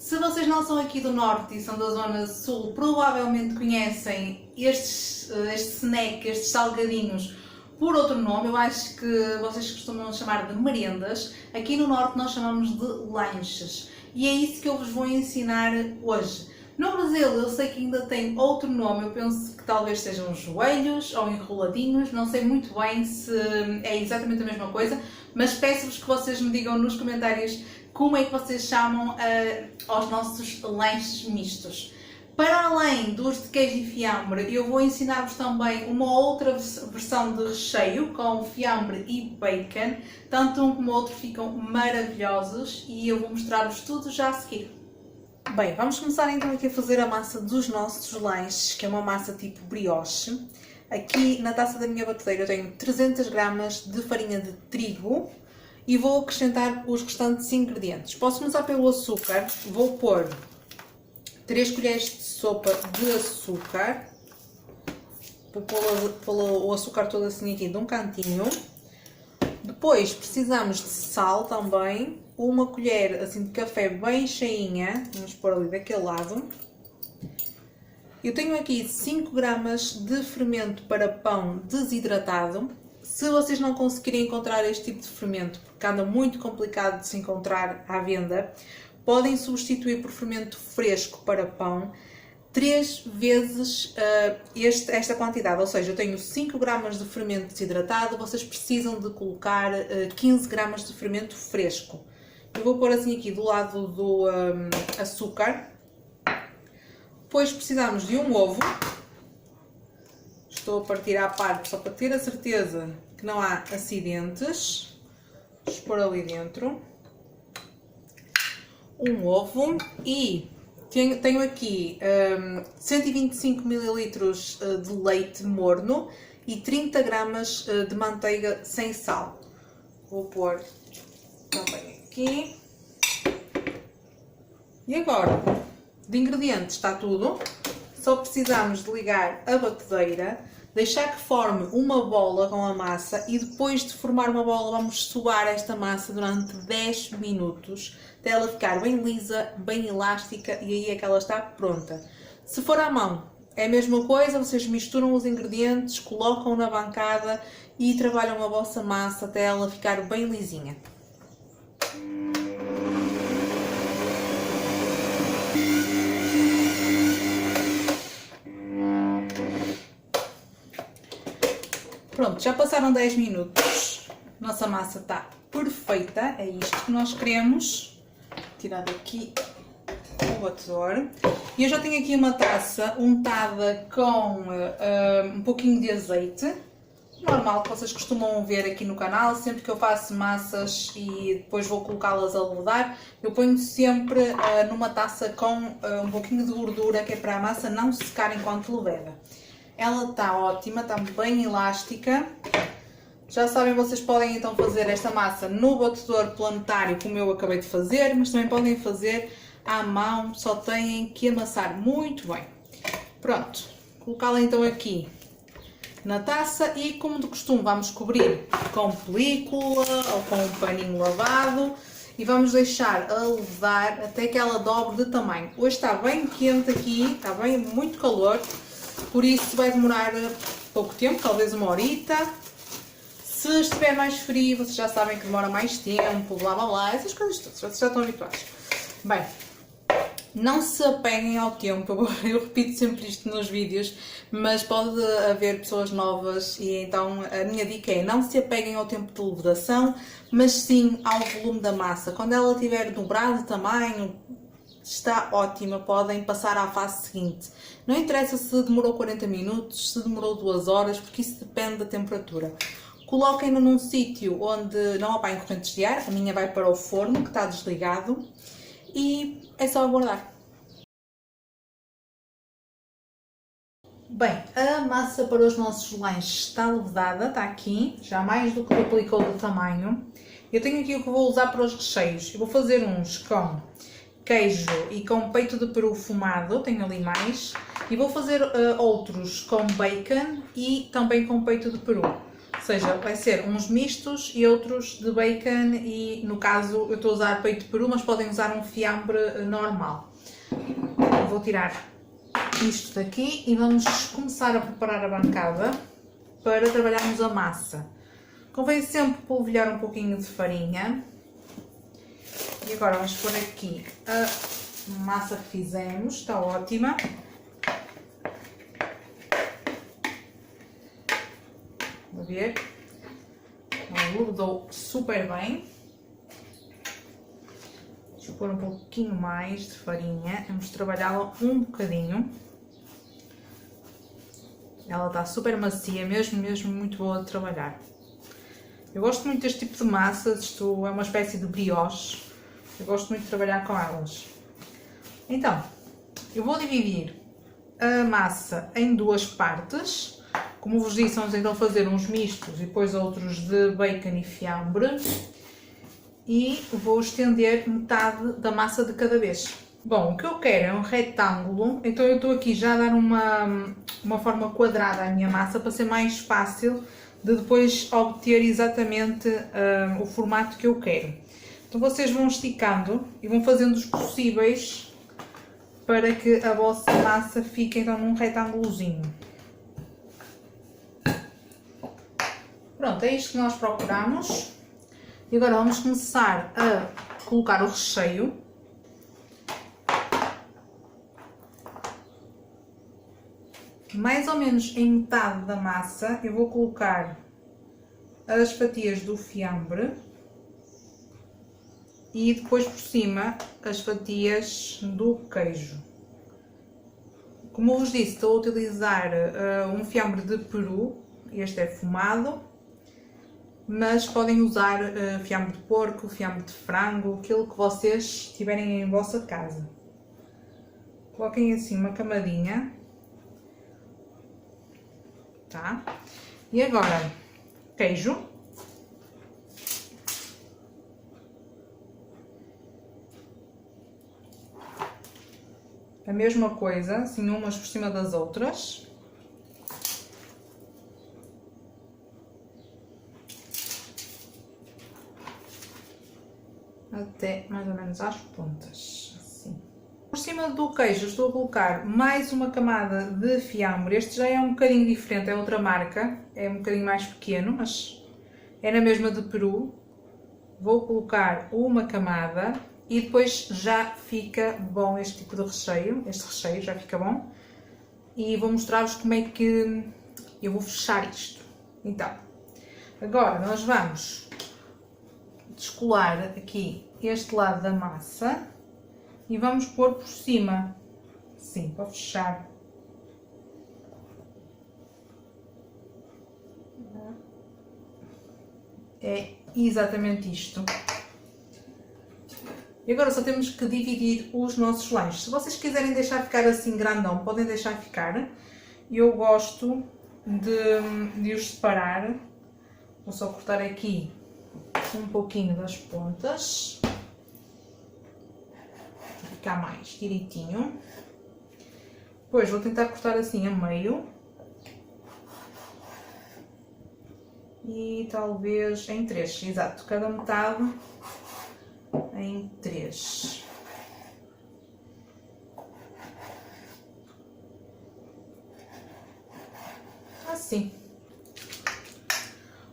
Se vocês não são aqui do Norte e são da Zona Sul, provavelmente conhecem este snack, estes salgadinhos, por outro nome. Eu acho que vocês costumam chamar de merendas. Aqui no Norte nós chamamos de lanches. E é isso que eu vos vou ensinar hoje. No Brasil eu sei que ainda tem outro nome, eu penso que talvez sejam joelhos ou enroladinhos, não sei muito bem se é exatamente a mesma coisa, mas peço-vos que vocês me digam nos comentários como é que vocês chamam aos nossos lanches mistos. Para além dos de queijo e fiambre, eu vou ensinar-vos também uma outra versão de recheio com fiambre e bacon. Tanto um como o outro ficam maravilhosos e eu vou mostrar-vos tudo já a seguir. Bem, vamos começar então aqui a fazer a massa dos nossos lanches, que é uma massa tipo brioche. Aqui na taça da minha batedeira eu tenho 300 gramas de farinha de trigo e vou acrescentar os restantes ingredientes. Posso começar pelo açúcar, vou pôr 3 colheres de sopa de açúcar, vou pôr o açúcar todo assim aqui de um cantinho. Depois precisamos de sal também, uma colher assim de café bem cheinha, vamos pôr ali daquele lado. Eu tenho aqui 5 gramas de fermento para pão desidratado. Se vocês não conseguirem encontrar este tipo de fermento, porque anda muito complicado de se encontrar à venda, podem substituir por fermento fresco para pão 3 vezes esta quantidade, ou seja, eu tenho 5 gramas de fermento desidratado, vocês precisam de colocar 15 gramas de fermento fresco. Eu vou pôr assim aqui do lado do açúcar. Depois precisamos de um ovo. Estou a partir à parte só para ter a certeza que não há acidentes. Vou pôr ali dentro. Um ovo e tenho aqui 125 ml de leite morno e 30 gramas de manteiga sem sal. Vou pôr também aqui. E agora, de ingredientes está tudo. Só precisamos de ligar a batedeira, deixar que forme uma bola com a massa e depois de formar uma bola vamos soar esta massa durante 10 minutos até ela ficar bem lisa, bem elástica e aí é que ela está pronta. Se for à mão é a mesma coisa, vocês misturam os ingredientes, colocam na bancada e trabalham a vossa massa até ela ficar bem lisinha. Pronto, já passaram 10 minutos, nossa massa está perfeita, é isto que nós queremos. Tirar daqui o batedor. E eu já tenho aqui uma taça untada com um pouquinho de azeite, normal que vocês costumam ver aqui no canal. Sempre que eu faço massas e depois vou colocá-las a levedar, eu ponho sempre numa taça com um pouquinho de gordura, que é para a massa não secar enquanto leveda. Ela está ótima, está bem elástica. Já sabem, vocês podem então fazer esta massa no batedor planetário, como eu acabei de fazer, mas também podem fazer à mão, só têm que amassar muito bem. Pronto, colocá-la então aqui na taça e, como de costume, vamos cobrir com película ou com um paninho lavado e vamos deixar a levedar até que ela dobre de tamanho. Hoje está bem quente aqui, está bem muito calor. Por isso vai demorar pouco tempo, talvez uma horita. Se estiver mais frio, vocês já sabem que demora mais tempo, blá blá blá, essas coisas todas, vocês já estão habituados. Bem, não se apeguem ao tempo, eu repito sempre isto nos vídeos, mas pode haver pessoas novas e então a minha dica é não se apeguem ao tempo de levedação, mas sim ao volume da massa. Quando ela tiver dobrado de tamanho, está ótima, podem passar à fase seguinte. Não interessa se demorou 40 minutos, se demorou 2 horas, porque isso depende da temperatura. Coloquem-no num sítio onde não apanhem correntes de ar, a minha vai para o forno que está desligado e é só aguardar. Bem, a massa para os nossos lanches está levedada, está aqui, já mais do que duplicou do tamanho. Eu tenho aqui o que vou usar para os recheios. Eu vou fazer uns com queijo e com peito de peru fumado, tenho ali mais, e vou fazer outros com bacon e também com peito de peru. Ou seja, vai ser uns mistos e outros de bacon e, no caso, eu estou a usar peito de peru, mas podem usar um fiambre normal. Eu vou tirar isto daqui e vamos começar a preparar a bancada para trabalharmos a massa. Convém sempre polvilhar um pouquinho de farinha. E agora vamos pôr aqui a massa que fizemos, está ótima. Vou ver. Grudou super bem. Deixa eu pôr um pouquinho mais de farinha. Vamos trabalhá-la um bocadinho. Ela está super macia, mesmo muito boa de trabalhar. Eu gosto muito deste tipo de massas, isto é uma espécie de brioche. Eu gosto muito de trabalhar com elas. Então, eu vou dividir a massa em duas partes. Como vos disse, vamos então fazer uns mistos e depois outros de bacon e fiambre. E vou estender metade da massa de cada vez. Bom, o que eu quero é um retângulo, então eu estou aqui já a dar uma forma quadrada à minha massa para ser mais fácil de depois obter exatamente o formato que eu quero. Então vocês vão esticando e vão fazendo os possíveis para que a vossa massa fique então num retângulozinho. Pronto, é isto que nós procuramos. E agora vamos começar a colocar o recheio. Mais ou menos em metade da massa eu vou colocar as fatias do fiambre e depois por cima as fatias do queijo. Como eu vos disse, estou a utilizar um fiambre de peru, este é fumado, mas podem usar fiambre de porco, fiambre de frango, aquilo que vocês tiverem em vossa casa. Coloquem assim uma camadinha. Tá? E agora, queijo. A mesma coisa, assim umas por cima das outras. Até mais ou menos às pontas. Por cima do queijo estou a colocar mais uma camada de fiambre. Este já é um bocadinho diferente, é outra marca, é um bocadinho mais pequeno, mas é na mesma de peru. Vou colocar uma camada e depois já fica bom este tipo de recheio, este recheio já fica bom. E vou mostrar-vos como é que eu vou fechar isto. Então, agora nós vamos descolar aqui este lado da massa. E vamos pôr por cima, assim, para fechar. É exatamente isto. E agora só temos que dividir os nossos lanches. Se vocês quiserem deixar ficar assim grandão, podem deixar ficar. Eu gosto de os separar. Vou só cortar aqui um pouquinho das pontas. Ficar mais direitinho. Depois vou tentar cortar assim a meio. E talvez em 3, exato, cada metade em 3. Assim.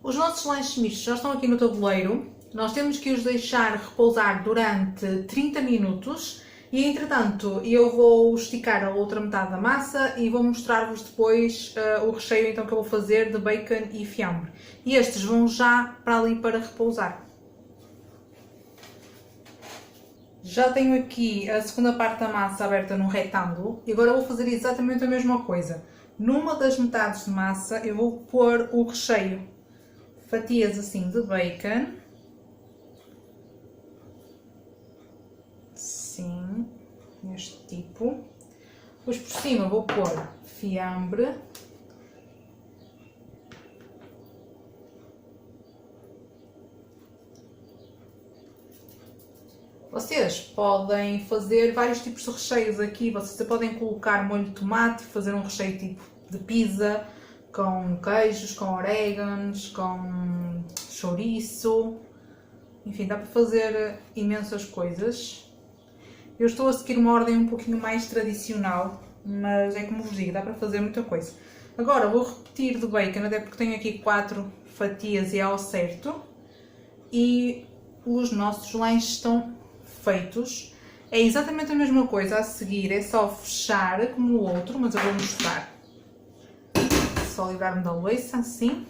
Os nossos lanches mistos já estão aqui no tabuleiro. Nós temos que os deixar repousar durante 30 minutos. E entretanto eu vou esticar a outra metade da massa e vou mostrar-vos depois o recheio então que eu vou fazer de bacon e fiambre. E estes vão já para ali para repousar. Já tenho aqui a segunda parte da massa aberta num retângulo e agora vou fazer exatamente a mesma coisa. Numa das metades de massa eu vou pôr o recheio. Fatias assim de bacon. Assim, neste tipo. Depois por cima vou pôr fiambre. Vocês podem fazer vários tipos de recheios aqui. Vocês podem colocar molho de tomate, fazer um recheio tipo de pizza, com queijos, com orégãos, com chouriço, enfim, dá para fazer imensas coisas. Eu estou a seguir uma ordem um pouquinho mais tradicional, mas é como vos digo, dá para fazer muita coisa. Agora vou repetir do bacon, até porque tenho aqui 4 fatias e é ao certo. E os nossos lanches estão feitos. É exatamente a mesma coisa a seguir, é só fechar como o outro, mas eu vou mostrar. Só livrar-me da louça, assim.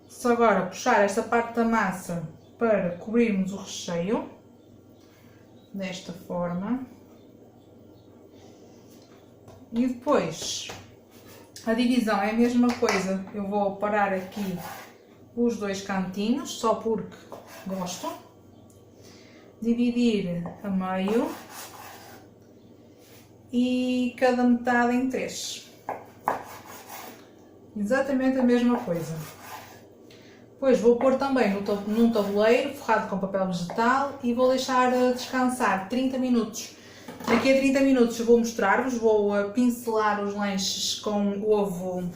Só agora puxar esta parte da massa para cobrirmos o recheio. Desta forma. E depois, a divisão é a mesma coisa. Eu vou parar aqui os 2 cantinhos, só porque gosto. Dividir a meio. E cada metade em 3. Exatamente a mesma coisa. Depois vou pôr também num tabuleiro forrado com papel vegetal e vou deixar descansar 30 minutos. Daqui a 30 minutos eu vou mostrar-vos, vou pincelar os lanches com o ovo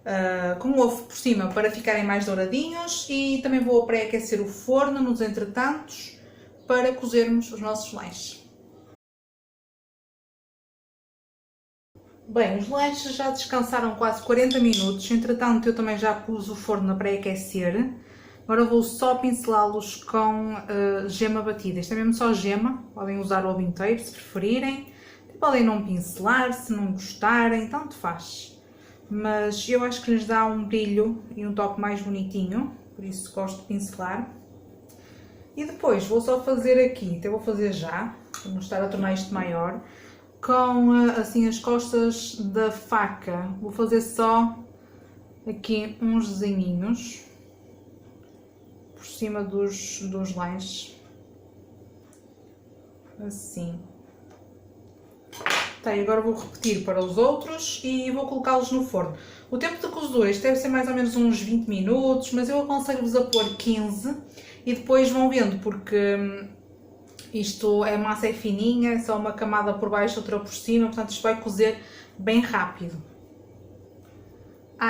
por cima para ficarem mais douradinhos e também vou pré-aquecer o forno nos entretantos para cozermos os nossos lanches. Bem, os lanches já descansaram quase 40 minutos, entretanto eu também já pus o forno a pré-aquecer. Agora vou só pincelá-los com gema batida. Isto é mesmo só gema, podem usar o ovo inteiro se preferirem. Podem não pincelar, se não gostarem, tanto faz. Mas eu acho que lhes dá um brilho e um toque mais bonitinho, por isso gosto de pincelar. E depois vou só fazer aqui, até vou fazer já, para mostrar a tornar isto maior. Com assim as costas da faca, vou fazer só aqui uns desenhinhos por cima dos lanches, assim. Tá, e agora vou repetir para os outros e vou colocá-los no forno. O tempo de cozedura, isto deve ser mais ou menos uns 20 minutos, mas eu aconselho-vos a pôr 15 e depois vão vendo, porque isto é massa é fininha, é só uma camada por baixo, outra por cima, portanto isto vai cozer bem rápido.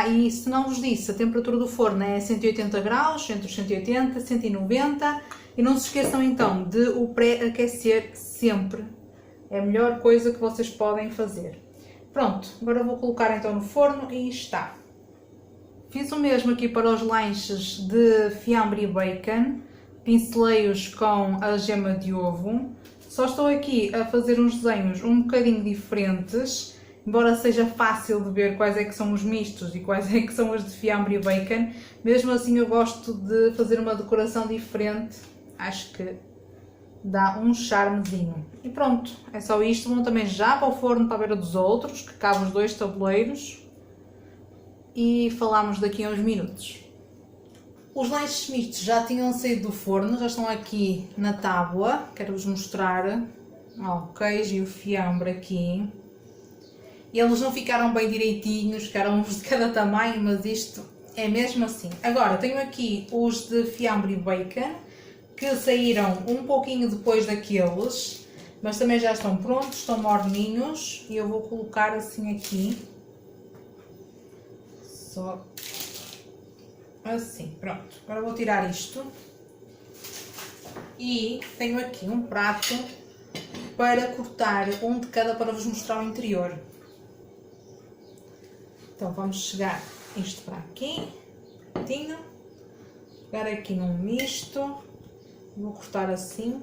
E se não vos disse, a temperatura do forno é 180 graus, entre os 180 e 190, e não se esqueçam então de o pré-aquecer sempre, é a melhor coisa que vocês podem fazer. Pronto, agora vou colocar então no forno e está. Fiz o mesmo aqui para os lanches de fiambre e bacon. Pincelei-os com a gema de ovo, só estou aqui a fazer uns desenhos um bocadinho diferentes, embora seja fácil de ver quais é que são os mistos e quais é que são os de fiambre e bacon, mesmo assim eu gosto de fazer uma decoração diferente, acho que dá um charmezinho. E pronto, é só isto, vão também já para o forno para a beira dos outros, que cabem os 2 tabuleiros, e falamos daqui a uns minutos. Os lanches mistos já tinham saído do forno, já estão aqui na tábua, quero-vos mostrar o queijo e o fiambre aqui. E eles não ficaram bem direitinhos, ficaram uns de cada tamanho, mas isto é mesmo assim. Agora tenho aqui os de fiambre e bacon, que saíram um pouquinho depois daqueles, mas também já estão prontos, estão morninhos e eu vou colocar assim aqui. Só assim, pronto. Agora vou tirar isto e tenho aqui um prato para cortar um de cada para vos mostrar o interior. Então vamos chegar isto para aqui, prontinho, pegar aqui num misto, vou cortar assim.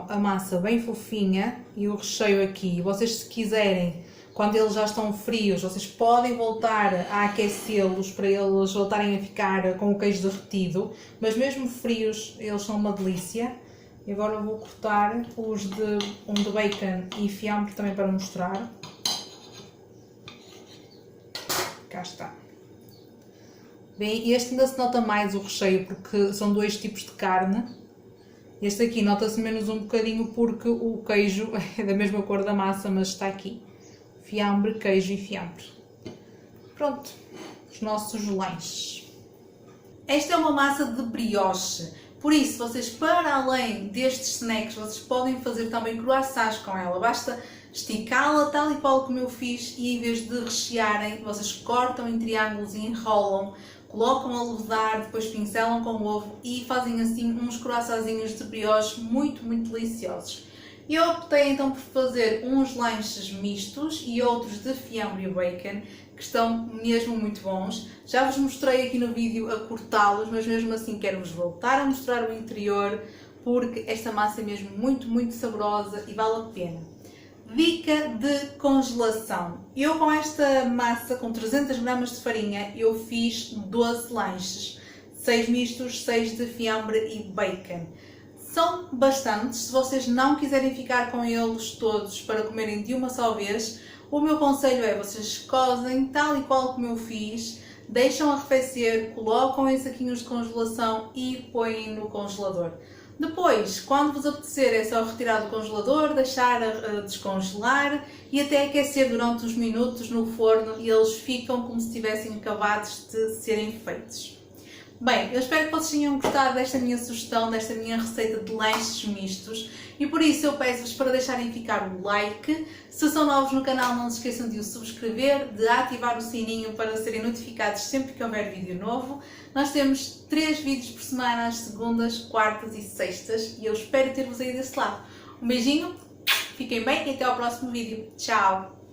A massa bem fofinha e o recheio aqui. Vocês, se quiserem, quando eles já estão frios, vocês podem voltar a aquecê-los para eles voltarem a ficar com o queijo derretido, mas mesmo frios eles são uma delícia. E agora eu vou cortar um de bacon e fiambre também para mostrar. Cá está. Bem, este ainda se nota mais o recheio porque são 2 tipos de carne. Este aqui nota-se menos um bocadinho porque o queijo é da mesma cor da massa, mas está aqui. Fiambre, queijo e fiambre. Pronto, os nossos lanches. Esta é uma massa de brioche. Por isso, vocês, para além destes snacks, vocês podem fazer também croissants com ela. Basta esticá-la tal e qual como eu fiz e em vez de rechearem, vocês cortam em triângulos e enrolam, colocam a levedar, depois pincelam com o ovo e fazem assim uns croissantzinhos de brioche muito, muito deliciosos. Eu optei então por fazer uns lanches mistos e outros de fiambre e bacon, que estão mesmo muito bons. Já vos mostrei aqui no vídeo a cortá-los, mas mesmo assim quero-vos voltar a mostrar o interior, porque esta massa é mesmo muito, muito saborosa e vale a pena. Dica de congelação. Eu com esta massa, com 300 gramas de farinha, eu fiz 12 lanches. 6 mistos, 6 de fiambre e bacon. São bastantes, se vocês não quiserem ficar com eles todos para comerem de uma só vez, o meu conselho é vocês cozem tal e qual como eu fiz, deixam arrefecer, colocam em saquinhos de congelação e põem no congelador. Depois, quando vos apetecer, é só retirar do congelador, deixar descongelar e até aquecer durante uns minutos no forno e eles ficam como se estivessem acabados de serem feitos. Bem, eu espero que vocês tenham gostado desta minha sugestão, desta minha receita de lanches mistos e por isso eu peço-vos para deixarem ficar o like. Se são novos no canal, não se esqueçam de o subscrever, de ativar o sininho para serem notificados sempre que houver vídeo novo. Nós temos 3 vídeos por semana, às segundas, quartas e sextas e eu espero ter-vos aí desse lado. Um beijinho, fiquem bem e até ao próximo vídeo. Tchau!